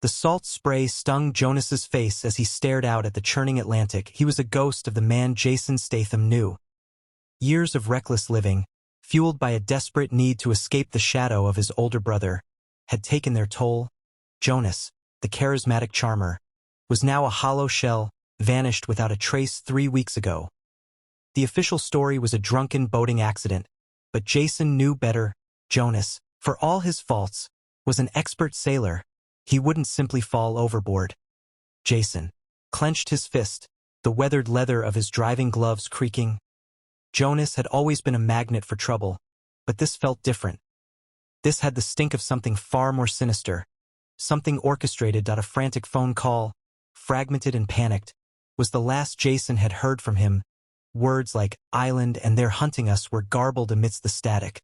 The salt spray stung Jonas's face as he stared out at the churning Atlantic. He was a ghost of the man Jason Statham knew. Years of reckless living, fueled by a desperate need to escape the shadow of his older brother, had taken their toll. Jonas, the charismatic charmer, was now a hollow shell, vanished without a trace 3 weeks ago. The official story was a drunken boating accident, but Jason knew better. Jonas, for all his faults, was an expert sailor. He wouldn't simply fall overboard. Jason clenched his fist, the weathered leather of his driving gloves creaking. Jonas had always been a magnet for trouble, but this felt different. This had the stink of something far more sinister, something orchestrated. A frantic phone call, fragmented and panicked, was the last Jason had heard from him. Words like "island" and "they're hunting us" were garbled amidst the static.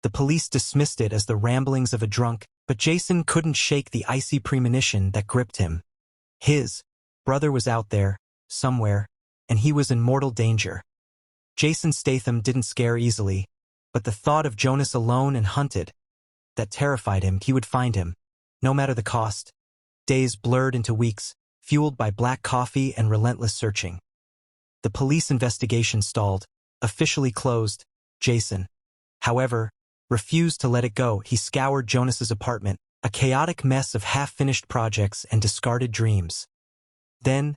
The police dismissed it as the ramblings of a drunk, but Jason couldn't shake the icy premonition that gripped him. His brother was out there, somewhere, and he was in mortal danger. Jason Statham didn't scare easily, but the thought of Jonas alone and hunted, that terrified him. He would find him, no matter the cost. Days blurred into weeks, fueled by black coffee and relentless searching. The police investigation stalled, officially closed. Jason, however, refused to let it go. He scoured Jonas's apartment, a chaotic mess of half-finished projects and discarded dreams. Then,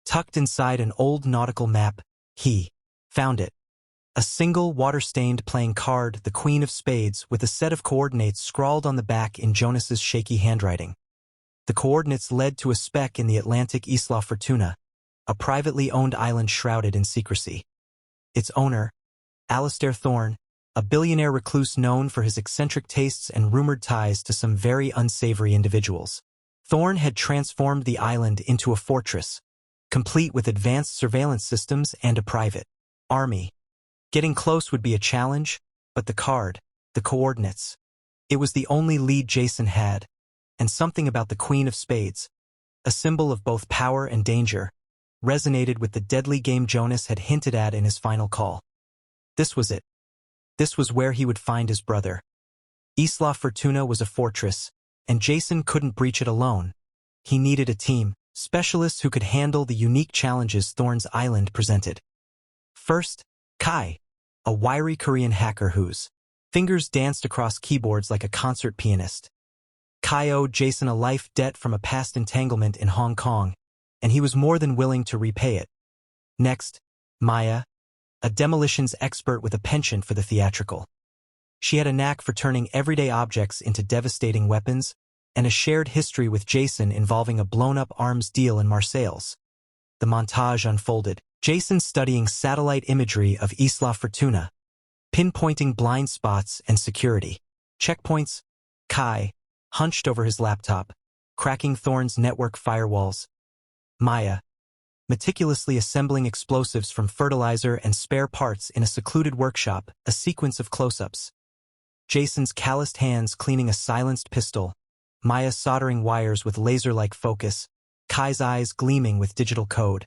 tucked inside an old nautical map, he found it. A single water-stained playing card, the Queen of Spades, with a set of coordinates scrawled on the back in Jonas's shaky handwriting. The coordinates led to a speck in the Atlantic, Isla Fortuna, a privately owned island shrouded in secrecy. Its owner, Alistair Thorne, a billionaire recluse known for his eccentric tastes and rumored ties to some very unsavory individuals. Thorne had transformed the island into a fortress, complete with advanced surveillance systems and a private army. Getting close would be a challenge, but the card, the coordinates, it was the only lead Jason had, and something about the Queen of Spades, a symbol of both power and danger, resonated with the deadly game Jonas had hinted at in his final call. This was it. This was where he would find his brother. Isla Fortuna was a fortress, and Jason couldn't breach it alone. He needed a team, specialists who could handle the unique challenges Thorne's island presented. First, Kai, a wiry Korean hacker whose fingers danced across keyboards like a concert pianist. Kai owed Jason a life debt from a past entanglement in Hong Kong, and he was more than willing to repay it. Next, Maya, a demolitions expert with a penchant for the theatrical. She had a knack for turning everyday objects into devastating weapons, and a shared history with Jason involving a blown-up arms deal in Marseilles. The montage unfolded, Jason studying satellite imagery of Isla Fortuna, pinpointing blind spots and security checkpoints. Kai, hunched over his laptop, cracking Thorne's network firewalls. Maya, meticulously assembling explosives from fertilizer and spare parts in a secluded workshop, a sequence of close-ups. Jason's calloused hands cleaning a silenced pistol, Maya soldering wires with laser-like focus, Kai's eyes gleaming with digital code.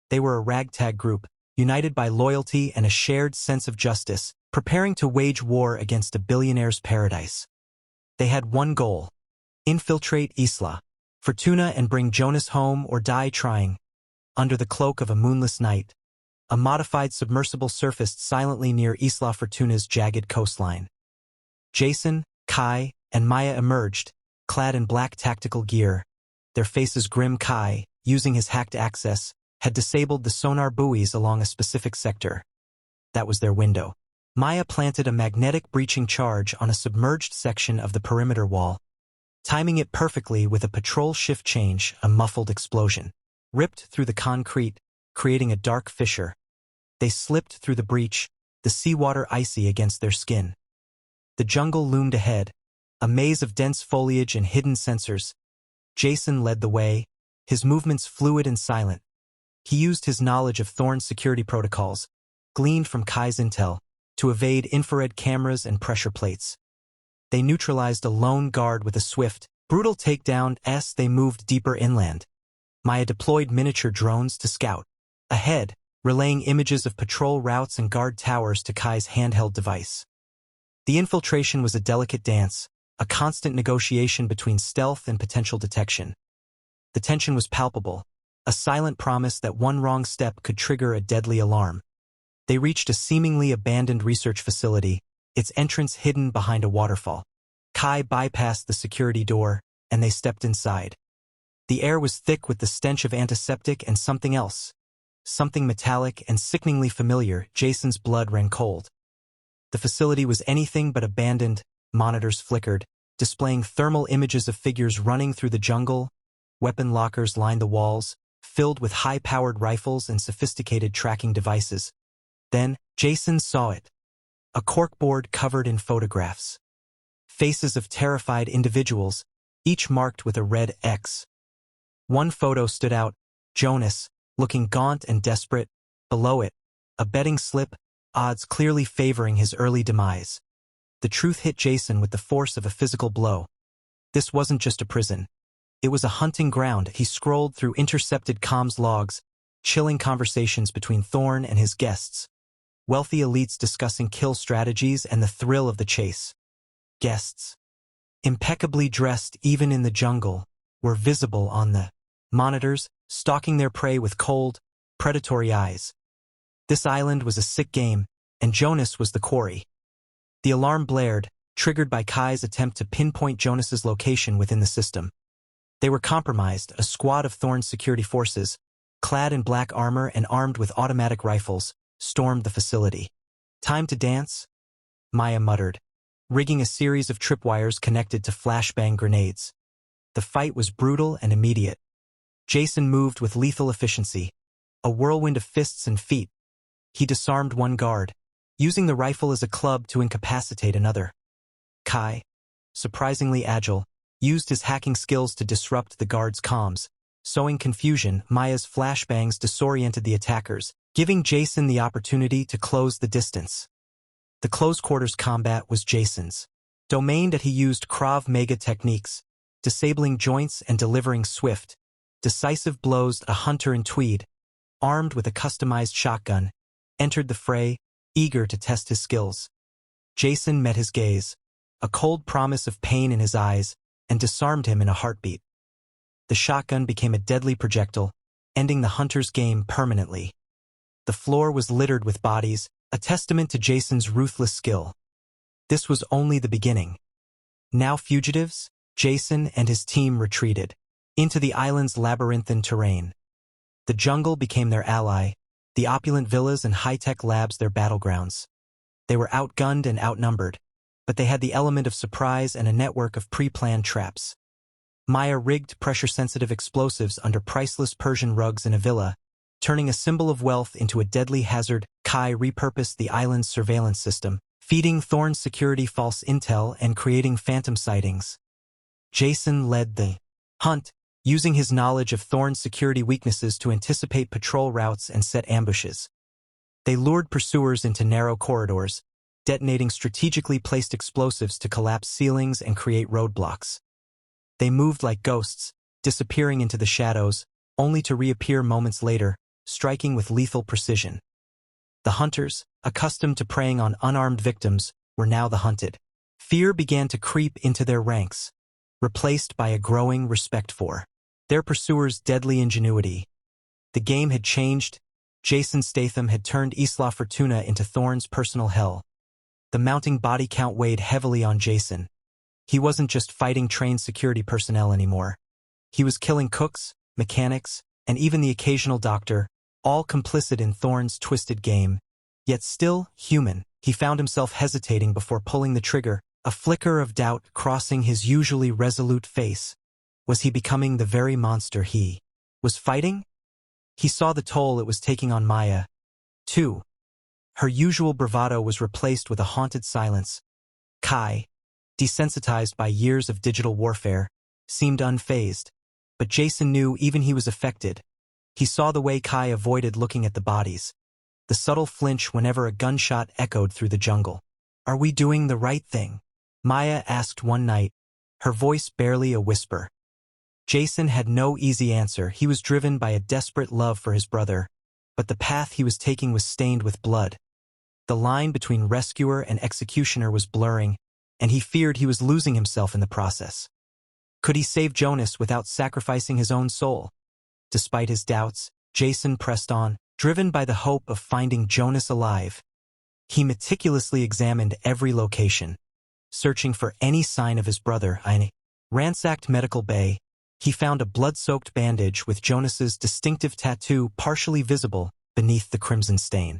They were a ragtag group, united by loyalty and a shared sense of justice, preparing to wage war against a billionaire's paradise. They had one goal: infiltrate Isla Fortuna and bring Jonas home or die trying. Under the cloak of a moonless night, a modified submersible surfaced silently near Isla Fortuna's jagged coastline. Jason, Kai, and Maya emerged, clad in black tactical gear, their faces grim. Kai, using his hacked access, had disabled the sonar buoys along a specific sector. That was their window. Maya planted a magnetic breaching charge on a submerged section of the perimeter wall, timing it perfectly with a patrol shift change. A muffled explosion ripped through the concrete, creating a dark fissure. They slipped through the breach, the seawater icy against their skin. The jungle loomed ahead, a maze of dense foliage and hidden sensors. Jason led the way, his movements fluid and silent. He used his knowledge of Thorne's security protocols, gleaned from Kai's intel, to evade infrared cameras and pressure plates. They neutralized a lone guard with a swift, brutal takedown as they moved deeper inland. Maya deployed miniature drones to scout ahead, relaying images of patrol routes and guard towers to Kai's handheld device. The infiltration was a delicate dance, a constant negotiation between stealth and potential detection. The tension was palpable, a silent promise that one wrong step could trigger a deadly alarm. They reached a seemingly abandoned research facility, its entrance hidden behind a waterfall. Kai bypassed the security door, and they stepped inside. The air was thick with the stench of antiseptic and something else. Something metallic and sickeningly familiar. Jason's blood ran cold. The facility was anything but abandoned. Monitors flickered, displaying thermal images of figures running through the jungle. Weapon lockers lined the walls, filled with high-powered rifles and sophisticated tracking devices. Then, Jason saw it. A corkboard covered in photographs. Faces of terrified individuals, each marked with a red X. One photo stood out, Jonas, looking gaunt and desperate. Below it, a betting slip, odds clearly favoring his early demise. The truth hit Jason with the force of a physical blow. This wasn't just a prison. It was a hunting ground. He scrolled through intercepted comms logs, chilling conversations between Thorne and his guests. Wealthy elites discussing kill strategies and the thrill of the chase. Guests, impeccably dressed even in the jungle, were visible on the monitors, stalking their prey with cold, predatory eyes. This island was a sick game, and Jonas was the quarry. The alarm blared, triggered by Kai's attempt to pinpoint Jonas's location within the system. They were compromised. A squad of Thorne's security forces, clad in black armor and armed with automatic rifles, stormed the facility. "Time to dance?" Maya muttered, rigging a series of tripwires connected to flashbang grenades. The fight was brutal and immediate. Jason moved with lethal efficiency, a whirlwind of fists and feet. He disarmed one guard, using the rifle as a club to incapacitate another. Kai, surprisingly agile, used his hacking skills to disrupt the guard's comms. Sowing confusion, Maya's flashbangs disoriented the attackers, giving Jason the opportunity to close the distance. The close-quarters combat was Jason's domain, that he used Krav Maga techniques, disabling joints and delivering swift, decisive blows. A hunter in tweed, armed with a customized shotgun, entered the fray, eager to test his skills. Jason met his gaze, a cold promise of pain in his eyes, and disarmed him in a heartbeat. The shotgun became a deadly projectile, ending the hunter's game permanently. The floor was littered with bodies, a testament to Jason's ruthless skill. This was only the beginning. Now fugitives, Jason and his team retreated into the island's labyrinthine terrain. The jungle became their ally, the opulent villas and high-tech labs their battlegrounds. They were outgunned and outnumbered, but they had the element of surprise and a network of pre-planned traps. Maya rigged pressure-sensitive explosives under priceless Persian rugs in a villa, turning a symbol of wealth into a deadly hazard. Kai repurposed the island's surveillance system, feeding Thorne's security false intel and creating phantom sightings. Jason led the hunt, using his knowledge of Thorne's security weaknesses to anticipate patrol routes and set ambushes. They lured pursuers into narrow corridors, detonating strategically placed explosives to collapse ceilings and create roadblocks. They moved like ghosts, disappearing into the shadows, only to reappear moments later, striking with lethal precision. The hunters, accustomed to preying on unarmed victims, were now the hunted. Fear began to creep into their ranks, replaced by a growing respect for their pursuers' deadly ingenuity. The game had changed. Jason Statham had turned Isla Fortuna into Thorne's personal hell. The mounting body count weighed heavily on Jason. He wasn't just fighting trained security personnel anymore. He was killing cooks, mechanics, and even the occasional doctor, all complicit in Thorne's twisted game. Yet still human, he found himself hesitating before pulling the trigger, a flicker of doubt crossing his usually resolute face. Was he becoming the very monster he was fighting? He saw the toll it was taking on Maya, too. Her usual bravado was replaced with a haunted silence. Kai, desensitized by years of digital warfare, seemed unfazed, but Jason knew even he was affected. He saw the way Kai avoided looking at the bodies, the subtle flinch whenever a gunshot echoed through the jungle. "Are we doing the right thing?" Maya asked one night, her voice barely a whisper. Jason had no easy answer. He was driven by a desperate love for his brother, but the path he was taking was stained with blood. The line between rescuer and executioner was blurring, and he feared he was losing himself in the process. Could he save Jonas without sacrificing his own soul? Despite his doubts, Jason pressed on, driven by the hope of finding Jonas alive. He meticulously examined every location, searching for any sign of his brother. In a ransacked medical bay, he found a blood-soaked bandage with Jonas's distinctive tattoo partially visible beneath the crimson stain.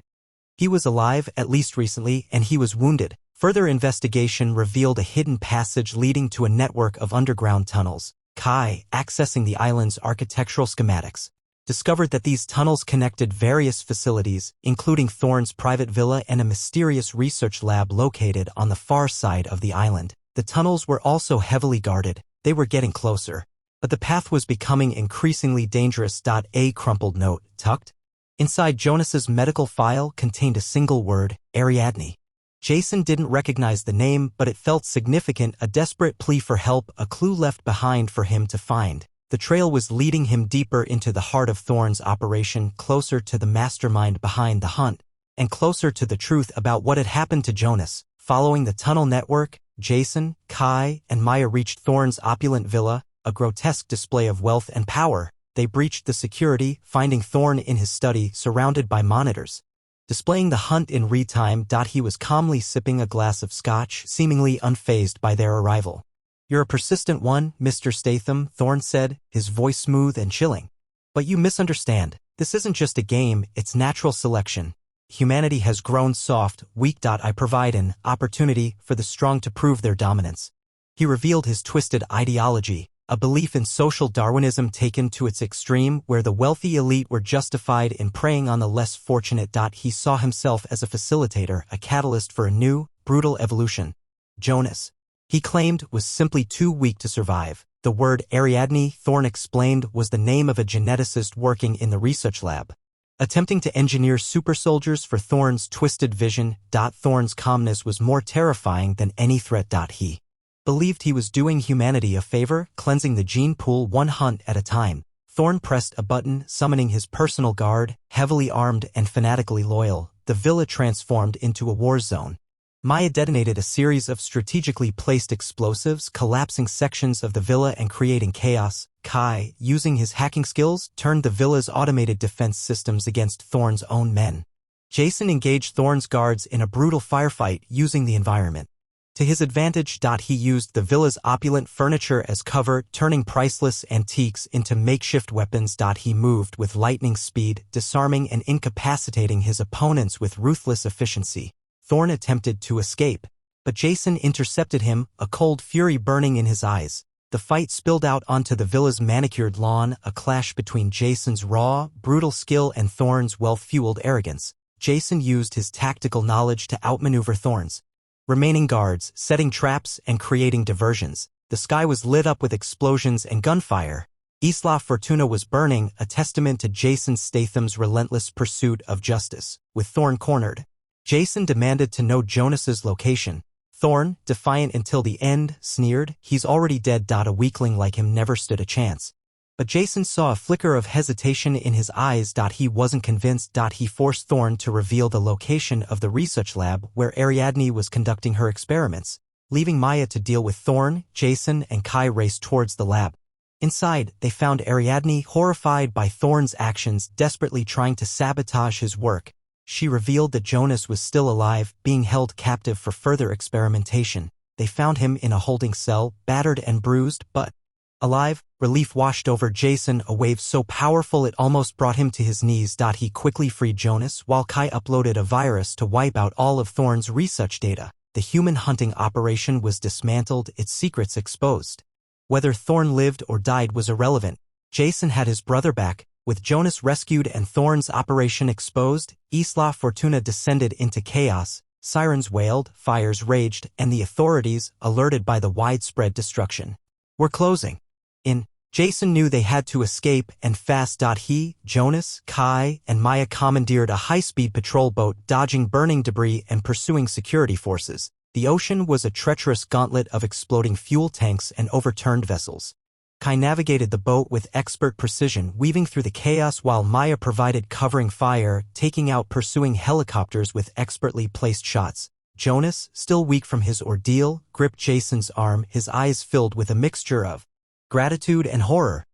He was alive, at least recently, and he was wounded. Further investigation revealed a hidden passage leading to a network of underground tunnels. Kai, accessing the island's architectural schematics, discovered that these tunnels connected various facilities, including Thorne's private villa and a mysterious research lab located on the far side of the island. The tunnels were also heavily guarded. They were getting closer, but the path was becoming increasingly dangerous. A crumpled note, tucked inside Jonas's medical file, contained a single word, Ariadne. Jason didn't recognize the name, but it felt significant, a desperate plea for help, a clue left behind for him to find. The trail was leading him deeper into the heart of Thorne's operation, closer to the mastermind behind the hunt, and closer to the truth about what had happened to Jonas. Following the tunnel network, Jason, Kai, and Maya reached Thorne's opulent villa, a grotesque display of wealth and power. They breached the security, finding Thorne in his study, surrounded by monitors, displaying the hunt in real time. He was calmly sipping a glass of scotch, seemingly unfazed by their arrival. "You're a persistent one, Mr. Statham," Thorne said, his voice smooth and chilling. "But you misunderstand. This isn't just a game, it's natural selection. Humanity has grown soft, weak. I provide an opportunity for the strong to prove their dominance." He revealed his twisted ideology, a belief in social Darwinism taken to its extreme, where the wealthy elite were justified in preying on the less fortunate. He saw himself as a facilitator, a catalyst for a new, brutal evolution. Jonas, he claimed, was simply too weak to survive. The word Ariadne, Thorne explained, was the name of a geneticist working in the research lab, attempting to engineer super soldiers for Thorne's twisted vision. Thorne's calmness was more terrifying than any threat. He believed he was doing humanity a favor, cleansing the gene pool one hunt at a time. Thorne pressed a button, summoning his personal guard, heavily armed and fanatically loyal. The villa transformed into a war zone. Maya detonated a series of strategically placed explosives, collapsing sections of the villa and creating chaos. Kai, using his hacking skills, turned the villa's automated defense systems against Thorne's own men. Jason engaged Thorne's guards in a brutal firefight, using the environment to his advantage. He used the villa's opulent furniture as cover, turning priceless antiques into makeshift weapons. He moved with lightning speed, disarming and incapacitating his opponents with ruthless efficiency. Thorne attempted to escape, but Jason intercepted him, a cold fury burning in his eyes. The fight spilled out onto the villa's manicured lawn, a clash between Jason's raw, brutal skill and Thorne's wealth-fueled arrogance. Jason used his tactical knowledge to outmaneuver Thorne's remaining guards, setting traps and creating diversions. The sky was lit up with explosions and gunfire. Isla Fortuna was burning, a testament to Jason Statham's relentless pursuit of justice. With Thorne cornered, Jason demanded to know Jonas's location. Thorne, defiant until the end, sneered, "He's already dead. A weakling like him never stood a chance." But Jason saw a flicker of hesitation in his eyes. He wasn't convinced. He forced Thorne to reveal the location of the research lab where Ariadne was conducting her experiments. Leaving Maya to deal with Thorne, Jason and Kai raced towards the lab. Inside, they found Ariadne, horrified by Thorne's actions, desperately trying to sabotage his work. She revealed that Jonas was still alive, being held captive for further experimentation. They found him in a holding cell, battered and bruised, but alive. Relief washed over Jason, a wave so powerful it almost brought him to his knees. He quickly freed Jonas, while Kai uploaded a virus to wipe out all of Thorne's research data. The human hunting operation was dismantled, its secrets exposed. Whether Thorne lived or died was irrelevant. Jason had his brother back. With Jonas rescued and Thorne's operation exposed, Isla Fortuna descended into chaos. Sirens wailed, fires raged, and the authorities, alerted by the widespread destruction, were closing in. Jason knew they had to escape, and fast. He, Jonas, Kai, and Maya commandeered a high-speed patrol boat, dodging burning debris and pursuing security forces. The ocean was a treacherous gauntlet of exploding fuel tanks and overturned vessels. Kai navigated the boat with expert precision, weaving through the chaos while Maya provided covering fire, taking out pursuing helicopters with expertly placed shots. Jonas, still weak from his ordeal, gripped Jason's arm, his eyes filled with a mixture of gratitude and horror.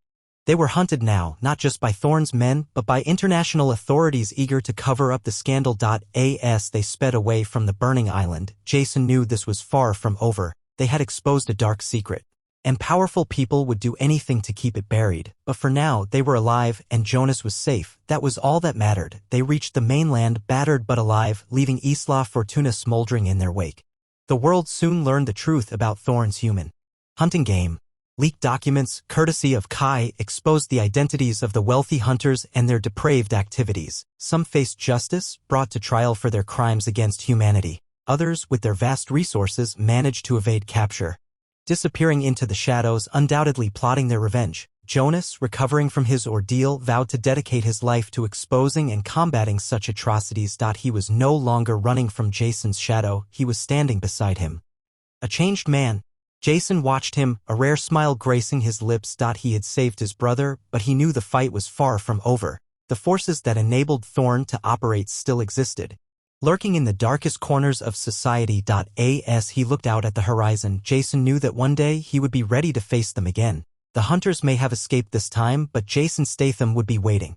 They were hunted now, not just by Thorne's men, but by international authorities eager to cover up the scandal. As they sped away from the burning island, Jason knew this was far from over. They had exposed a dark secret, and powerful people would do anything to keep it buried. But for now, they were alive, and Jonas was safe. That was all that mattered. They reached the mainland, battered but alive, leaving Isla Fortuna smoldering in their wake. The world soon learned the truth about Thorne's human hunting game. Leaked documents, courtesy of Kai, exposed the identities of the wealthy hunters and their depraved activities. Some faced justice, brought to trial for their crimes against humanity. Others, with their vast resources, managed to evade capture, disappearing into the shadows, undoubtedly plotting their revenge. Jonas, recovering from his ordeal, vowed to dedicate his life to exposing and combating such atrocities. He was no longer running from Jason's shadow, he was standing beside him. A changed man. Jason watched him, a rare smile gracing his lips. He had saved his brother, but he knew the fight was far from over. The forces that enabled Thorne to operate still existed, lurking in the darkest corners of society. As he looked out at the horizon, Jason knew that one day he would be ready to face them again. The hunters may have escaped this time, but Jason Statham would be waiting.